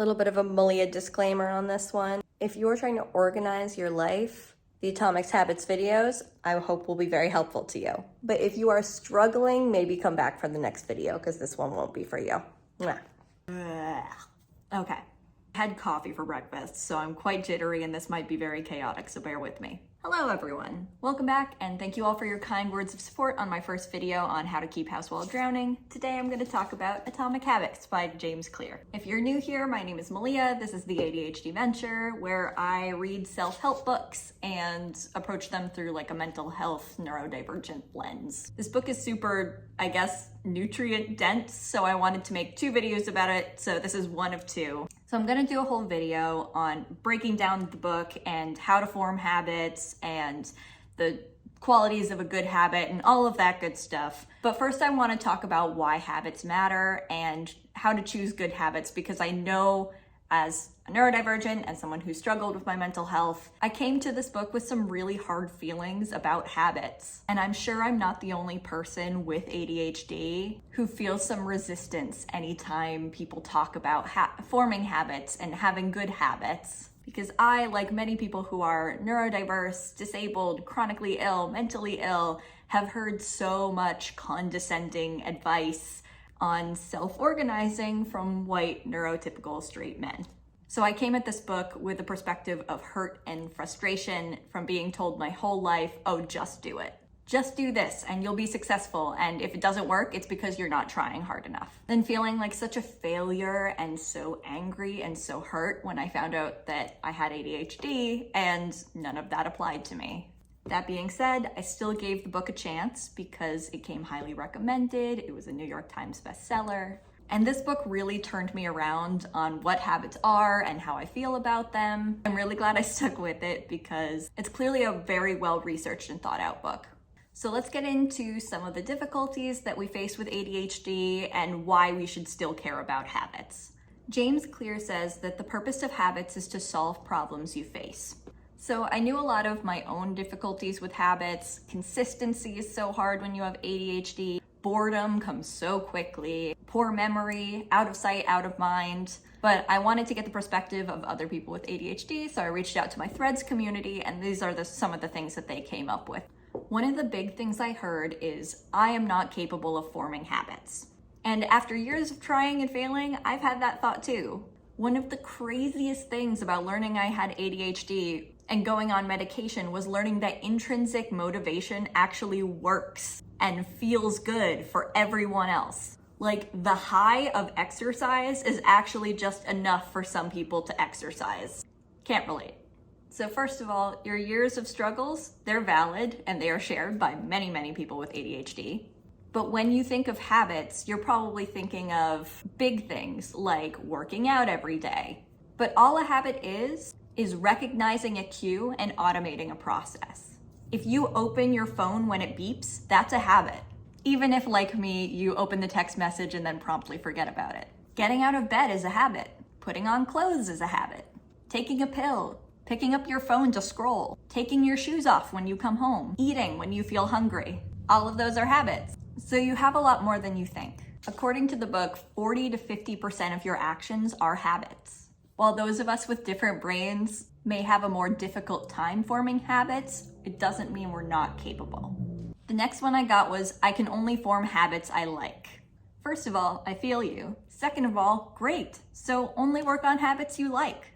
Little bit of a Malia disclaimer on this one. If you're trying to organize your life, the Atomic Habits videos, I hope will be very helpful to you. But if you are struggling, maybe come back for the next video because this one won't be for you. Mwah. Okay. I had coffee for breakfast, so I'm quite jittery and this might be very chaotic, so bear with me. Hello everyone. Welcome back and thank you all for your kind words of support on my first video on how to keep house while drowning. Today I'm going to talk about Atomic Habits by James Clear. If you're new here, my name is Malia. This is the ADHD Venture where I read self-help books and approach them through like a mental health neurodivergent lens. This book is super, I guess, nutrient dense, so I wanted to make 2 videos about it, so this is one of 2. So I'm gonna do a whole video on breaking down the book and how to form habits and the qualities of a good habit and all of that good stuff. But first I wanna talk about why habits matter and how to choose good habits, because I know as a neurodivergent and someone who struggled with my mental health, I came to this book with some really hard feelings about habits. And I'm sure I'm not the only person with ADHD who feels some resistance anytime people talk about forming habits and having good habits. Because I, like many people who are neurodiverse, disabled, chronically ill, mentally ill, have heard so much condescending advice on self-organizing from white neurotypical straight men. So I came at this book with a perspective of hurt and frustration from being told my whole life, oh, just do it. Just do this and you'll be successful, and if it doesn't work, it's because you're not trying hard enough. Then feeling like such a failure and so angry and so hurt when I found out that I had ADHD and none of that applied to me. That being said, I still gave the book a chance because it came highly recommended. It was a New York Times bestseller. And this book really turned me around on what habits are and how I feel about them. I'm really glad I stuck with it because it's clearly a very well-researched and thought-out book. So let's get into some of the difficulties that we face with ADHD and why we should still care about habits. James Clear says that the purpose of habits is to solve problems you face. So I knew a lot of my own difficulties with habits. Consistency is so hard when you have ADHD. Boredom comes so quickly. Poor memory, out of sight, out of mind. But I wanted to get the perspective of other people with ADHD, so I reached out to my Threads community, and these are some of the things that they came up with. One of the big things I heard is, I am not capable of forming habits. And after years of trying and failing, I've had that thought too. One of the craziest things about learning I had ADHD and going on medication was learning that intrinsic motivation actually works and feels good for everyone else. Like, the high of exercise is actually just enough for some people to exercise. Can't relate. So first of all, your years of struggles, they're valid and they are shared by many, many people with ADHD. But when you think of habits, you're probably thinking of big things like working out every day. But all a habit is recognizing a cue and automating a process. If you open your phone when it beeps, that's a habit. Even if, like me, you open the text message and then promptly forget about it. Getting out of bed is a habit. Putting on clothes is a habit. Taking a pill. Picking up your phone to scroll. Taking your shoes off when you come home. Eating when you feel hungry. All of those are habits. So you have a lot more than you think. According to the book, 40 to 50% of your actions are habits. While those of us with different brains may have a more difficult time forming habits, it doesn't mean we're not capable. The next one I got was, I can only form habits I like. First of all, I feel you. Second of all, great. So only work on habits you like.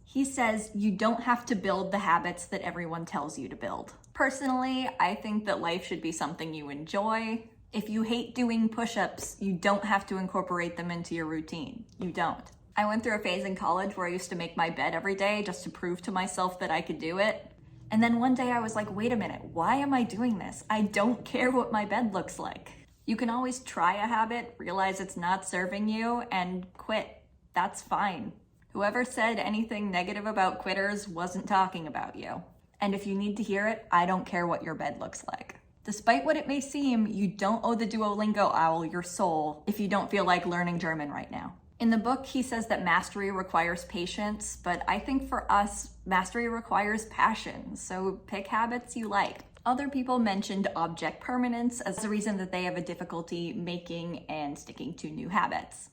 He says you don't have to build the habits that everyone tells you to build. Personally, I think that life should be something you enjoy. If you hate doing push-ups, you don't have to incorporate them into your routine. You don't. I went through a phase in college where I used to make my bed every day just to prove to myself that I could do it. And then one day I was like, wait a minute, why am I doing this? I don't care what my bed looks like. You can always try a habit, realize it's not serving you, and quit. That's fine. Whoever said anything negative about quitters wasn't talking about you. And if you need to hear it, I don't care what your bed looks like. Despite what it may seem, you don't owe the Duolingo owl your soul if you don't feel like learning German right now. In the book, he says that mastery requires patience, but I think for us, mastery requires passion, so pick habits you like. Other people mentioned object permanence as the reason that they have a difficulty making and sticking to new habits.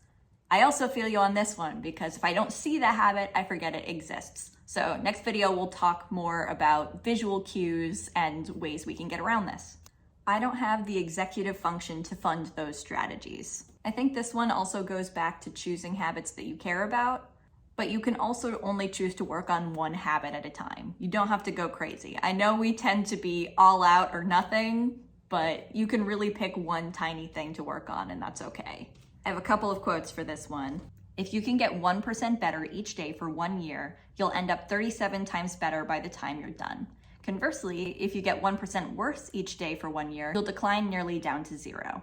I also feel you on this one because if I don't see the habit, I forget it exists. So next video, we'll talk more about visual cues and ways we can get around this. I don't have the executive function to fund those strategies. I think this one also goes back to choosing habits that you care about, but you can also only choose to work on one habit at a time. You don't have to go crazy. I know we tend to be all out or nothing, but you can really pick one tiny thing to work on, and that's okay. I have a couple of quotes for this one. If you can get 1% better each day for 1 year, you'll end up 37 times better by the time you're done. Conversely, if you get 1% worse each day for 1 year, you'll decline nearly down to 0.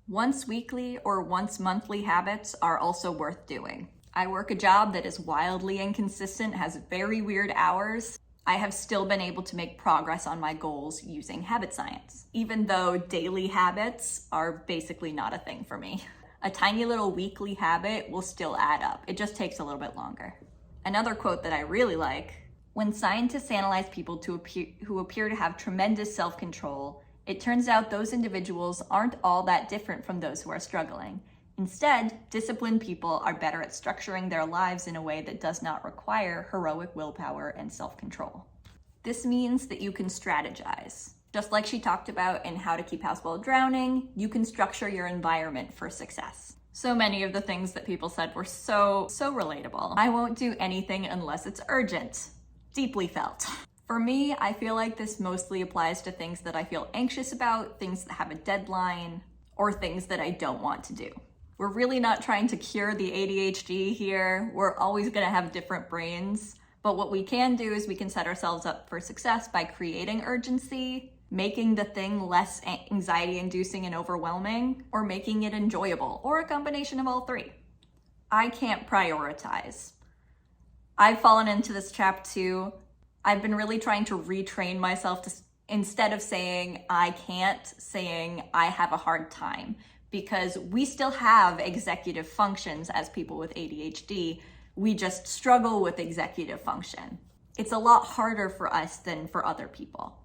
Once weekly or once monthly habits are also worth doing. I work a job that is wildly inconsistent, has very weird hours. I have still been able to make progress on my goals using habit science, even though daily habits are basically not a thing for me. A tiny little weekly habit will still add up. It just takes a little bit longer. Another quote that I really like: when scientists analyze people who appear to have tremendous self-control, it turns out those individuals aren't all that different from those who are struggling. Instead, disciplined people are better at structuring their lives in a way that does not require heroic willpower and self-control. This means that you can strategize. Just like she talked about in How to Keep House While Drowning, you can structure your environment for success. So many of the things that people said were so relatable. I won't do anything unless it's urgent. Deeply felt. For me, I feel like this mostly applies to things that I feel anxious about, things that have a deadline, or things that I don't want to do. We're really not trying to cure the ADHD here. We're always gonna have different brains, but what we can do is we can set ourselves up for success by creating urgency, making the thing less anxiety-inducing and overwhelming, or making it enjoyable, or a combination of all three. I can't prioritize. I've fallen into this trap too. I've been really trying to retrain myself to, instead of saying I can't, saying I have a hard time, because we still have executive functions as people with ADHD. We just struggle with executive function. It's a lot harder for us than for other people.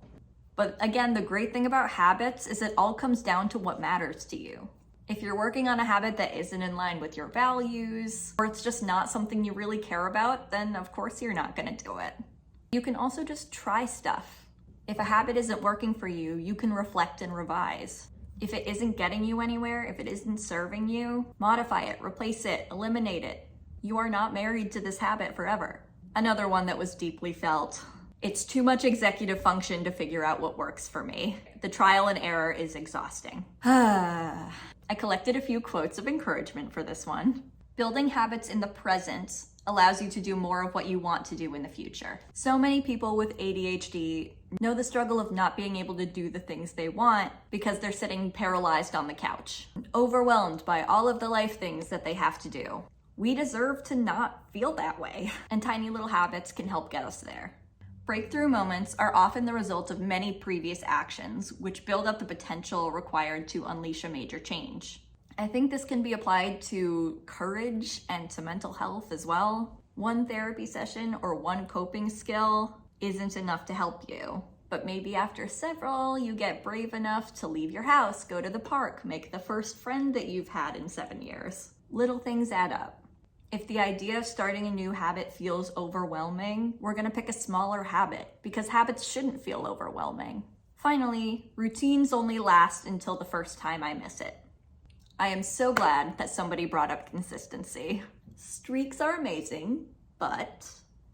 But again, the great thing about habits is it all comes down to what matters to you. If you're working on a habit that isn't in line with your values, or it's just not something you really care about, then of course you're not gonna do it. You can also just try stuff. If a habit isn't working for you, you can reflect and revise. If it isn't getting you anywhere, if it isn't serving you, modify it, replace it, eliminate it. You are not married to this habit forever. Another one that was deeply felt: it's too much executive function to figure out what works for me. The trial and error is exhausting. I collected a few quotes of encouragement for this one. Building habits in the present allows you to do more of what you want to do in the future. So many people with ADHD know the struggle of not being able to do the things they want because they're sitting paralyzed on the couch, overwhelmed by all of the life things that they have to do. We deserve to not feel that way, and tiny little habits can help get us there. Breakthrough moments are often the result of many previous actions, which build up the potential required to unleash a major change. I think this can be applied to courage and to mental health as well. One therapy session or one coping skill isn't enough to help you, but maybe after several, you get brave enough to leave your house, go to the park, make the first friend that you've had in 7 years. Little things add up. If the idea of starting a new habit feels overwhelming, we're gonna pick a smaller habit because habits shouldn't feel overwhelming. Finally, routines only last until the first time I miss it. I am so glad that somebody brought up consistency. Streaks are amazing, but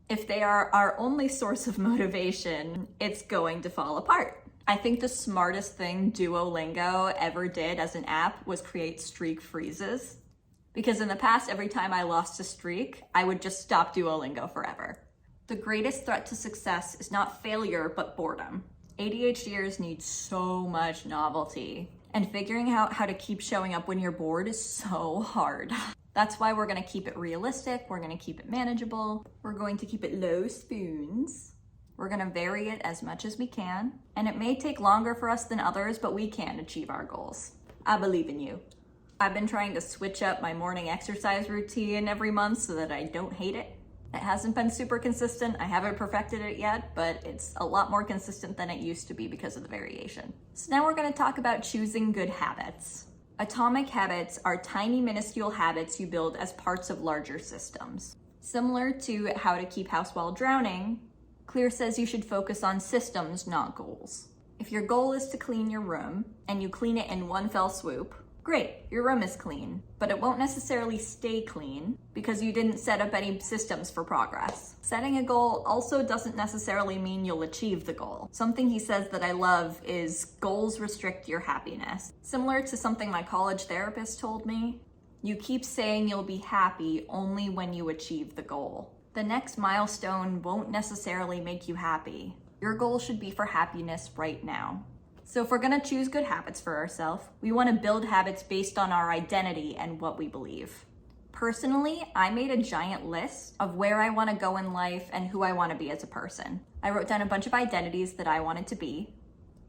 if they are our only source of motivation, it's going to fall apart. I think the smartest thing Duolingo ever did as an app was create streak freezes. Because in the past, every time I lost a streak, I would just stop Duolingo forever. The greatest threat to success is not failure, but boredom. ADHDers need so much novelty, and figuring out how to keep showing up when you're bored is so hard. That's why we're gonna keep it realistic, we're gonna keep it manageable, we're going to keep it low spoons, we're gonna vary it as much as we can, and it may take longer for us than others, but we can achieve our goals. I believe in you. I've been trying to switch up my morning exercise routine every month so that I don't hate it. It hasn't been super consistent, I haven't perfected it yet, but it's a lot more consistent than it used to be because of the variation. So now we're gonna talk about choosing good habits. Atomic habits are tiny, minuscule habits you build as parts of larger systems. Similar to How to Keep House While Drowning, Clear says you should focus on systems, not goals. If your goal is to clean your room and you clean it in one fell swoop, great, your room is clean, but it won't necessarily stay clean because you didn't set up any systems for progress. Setting a goal also doesn't necessarily mean you'll achieve the goal. Something he says that I love is goals restrict your happiness. Similar to something my college therapist told me, you keep saying you'll be happy only when you achieve the goal. The next milestone won't necessarily make you happy. Your goal should be for happiness right now. So if we're gonna choose good habits for ourselves, we wanna build habits based on our identity and what we believe. Personally, I made a giant list of where I wanna go in life and who I wanna be as a person. I wrote down a bunch of identities that I wanted to be.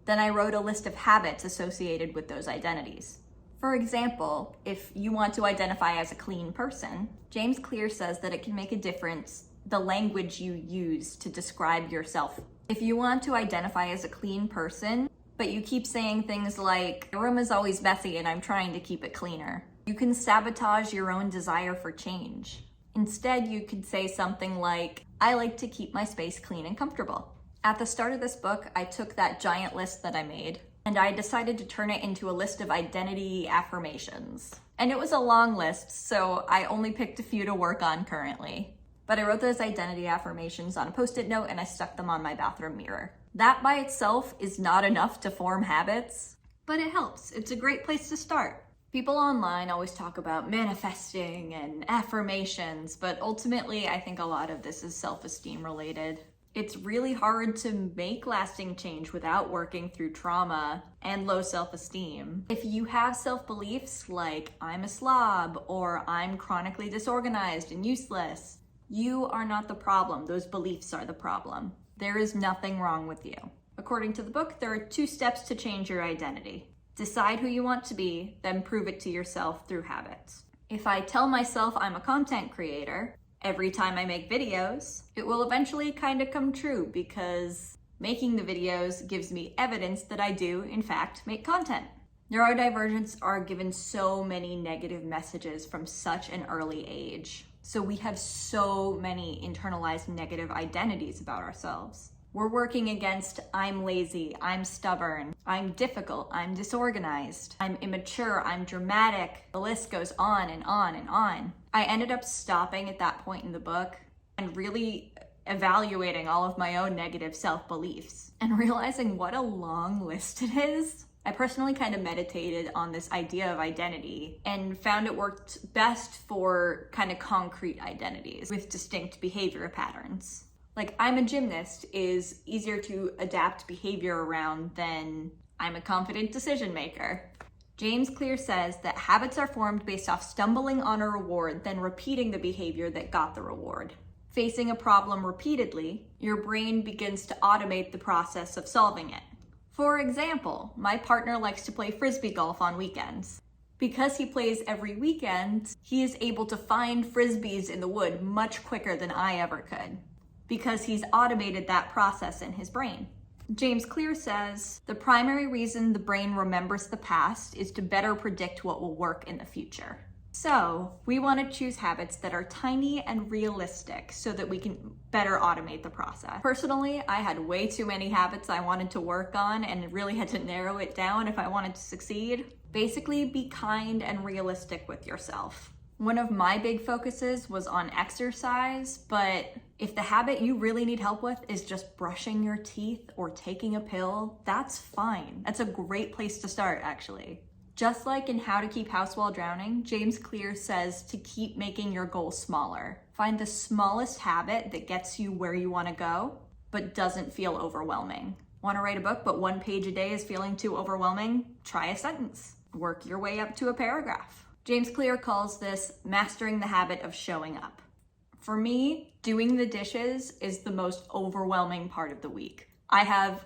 Then I wrote a list of habits associated with those identities. For example, if you want to identify as a clean person, James Clear says that it can make a difference the language you use to describe yourself. If you want to identify as a clean person, but you keep saying things like, the room is always messy and I'm trying to keep it cleaner, you can sabotage your own desire for change. Instead, you could say something like, I like to keep my space clean and comfortable. At the start of this book, I took that giant list that I made and I decided to turn it into a list of identity affirmations. And it was a long list, so I only picked a few to work on currently. But I wrote those identity affirmations on a Post-it note and I stuck them on my bathroom mirror. That by itself is not enough to form habits, but it helps. It's a great place to start. People online always talk about manifesting and affirmations, but ultimately I think a lot of this is self-esteem related. It's really hard to make lasting change without working through trauma and low self-esteem. If you have self-beliefs like I'm a slob or I'm chronically disorganized and useless, you are not the problem. Those beliefs are the problem. There is nothing wrong with you. According to the book, there are 2 steps to change your identity. Decide who you want to be, then prove it to yourself through habits. If I tell myself I'm a content creator, every time I make videos, it will eventually kind of come true because making the videos gives me evidence that I do, in fact, make content. Neurodivergents are given so many negative messages from such an early age. So we have so many internalized negative identities about ourselves. We're working against I'm lazy, I'm stubborn, I'm difficult, I'm disorganized, I'm immature, I'm dramatic. The list goes on and on and on. I ended up stopping at that point in the book and really evaluating all of my own negative self-beliefs and realizing what a long list it is. I personally kind of meditated on this idea of identity and found it worked best for kind of concrete identities with distinct behavior patterns. Like I'm a gymnast is easier to adapt behavior around than I'm a confident decision maker. James Clear says that habits are formed based off stumbling on a reward, then repeating the behavior that got the reward. Facing a problem repeatedly, your brain begins to automate the process of solving it. For example, my partner likes to play frisbee golf on weekends. Because he plays every weekend, he is able to find frisbees in the wood much quicker than I ever could, because he's automated that process in his brain. James Clear says, the primary reason the brain remembers the past is to better predict what will work in the future. So we want to choose habits that are tiny and realistic so that we can better automate the process. Personally, I had way too many habits I wanted to work on and really had to narrow it down if I wanted to succeed. Basically, be kind and realistic with yourself. One of my big focuses was on exercise, but if the habit you really need help with is just brushing your teeth or taking a pill, that's fine. That's a great place to start, actually. Just like in How to Keep House While Drowning, James Clear says to keep making your goals smaller. Find the smallest habit that gets you where you want to go, but doesn't feel overwhelming. Want to write a book, but 1 page a day is feeling too overwhelming? Try a sentence. Work your way up to a paragraph. James Clear calls this mastering the habit of showing up. For me, doing the dishes is the most overwhelming part of the week. I have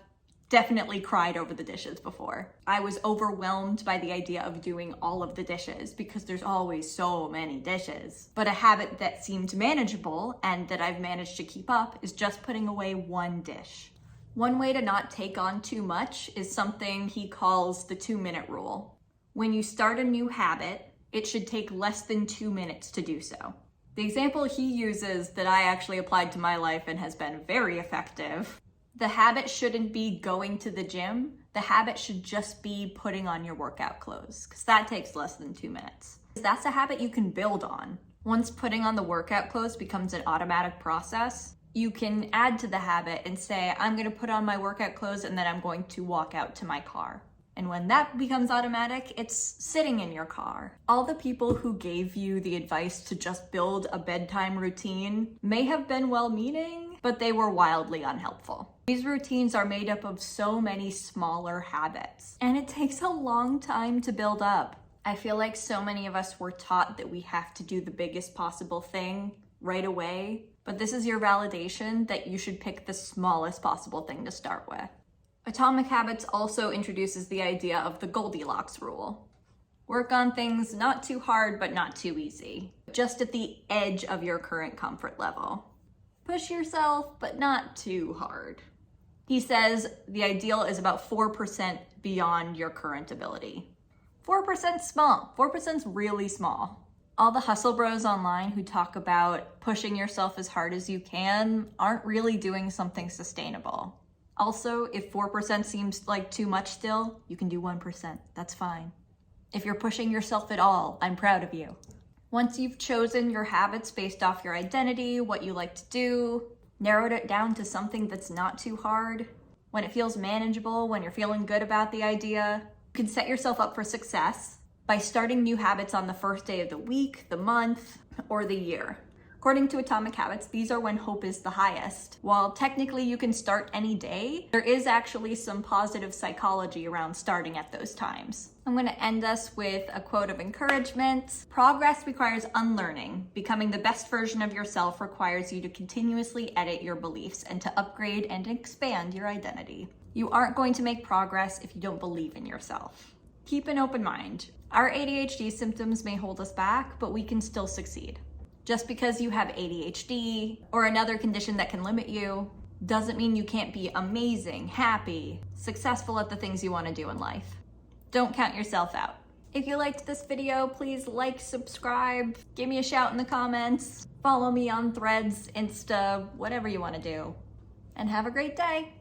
definitely cried over the dishes before. I was overwhelmed by the idea of doing all of the dishes because there's always so many dishes. But a habit that seemed manageable and that I've managed to keep up is just putting away 1 dish. One way to not take on too much is something he calls the 2-minute rule. When you start a new habit, it should take less than 2 minutes to do so. The example he uses that I actually applied to my life and has been very effective, the habit shouldn't be going to the gym. The habit should just be putting on your workout clothes, because that takes less than 2 minutes. That's a habit you can build on. Once putting on the workout clothes becomes an automatic process, you can add to the habit and say, I'm going to put on my workout clothes and then I'm going to walk out to my car. And when that becomes automatic, it's sitting in your car. All the people who gave you the advice to just build a bedtime routine may have been well-meaning, but they were wildly unhelpful. These routines are made up of so many smaller habits, and it takes a long time to build up. I feel like so many of us were taught that we have to do the biggest possible thing right away, but this is your validation that you should pick the smallest possible thing to start with. Atomic Habits also introduces the idea of the Goldilocks rule. Work on things not too hard, but not too easy. Just at the edge of your current comfort level. Push yourself, but not too hard. He says the ideal is about 4% beyond your current ability. 4% small. 4%'s really small. All the hustle bros online who talk about pushing yourself as hard as you can aren't really doing something sustainable. Also, if 4% seems like too much still, you can do 1%. That's fine. If you're pushing yourself at all, I'm proud of you. Once you've chosen your habits based off your identity, what you like to do, narrowed it down to something that's not too hard, when it feels manageable, when you're feeling good about the idea, you can set yourself up for success by starting new habits on the first day of the week, the month, or the year. According to Atomic Habits, these are when hope is the highest. While technically you can start any day, there is actually some positive psychology around starting at those times. I'm going to end us with a quote of encouragement. Progress requires unlearning. Becoming the best version of yourself requires you to continuously edit your beliefs and to upgrade and expand your identity. You aren't going to make progress if you don't believe in yourself. Keep an open mind. Our ADHD symptoms may hold us back, but we can still succeed. Just because you have ADHD or another condition that can limit you doesn't mean you can't be amazing, happy, successful at the things you want to do in life. Don't count yourself out. If you liked this video, please like, subscribe, give me a shout in the comments, follow me on Threads, Insta, whatever you want to do. And have a great day.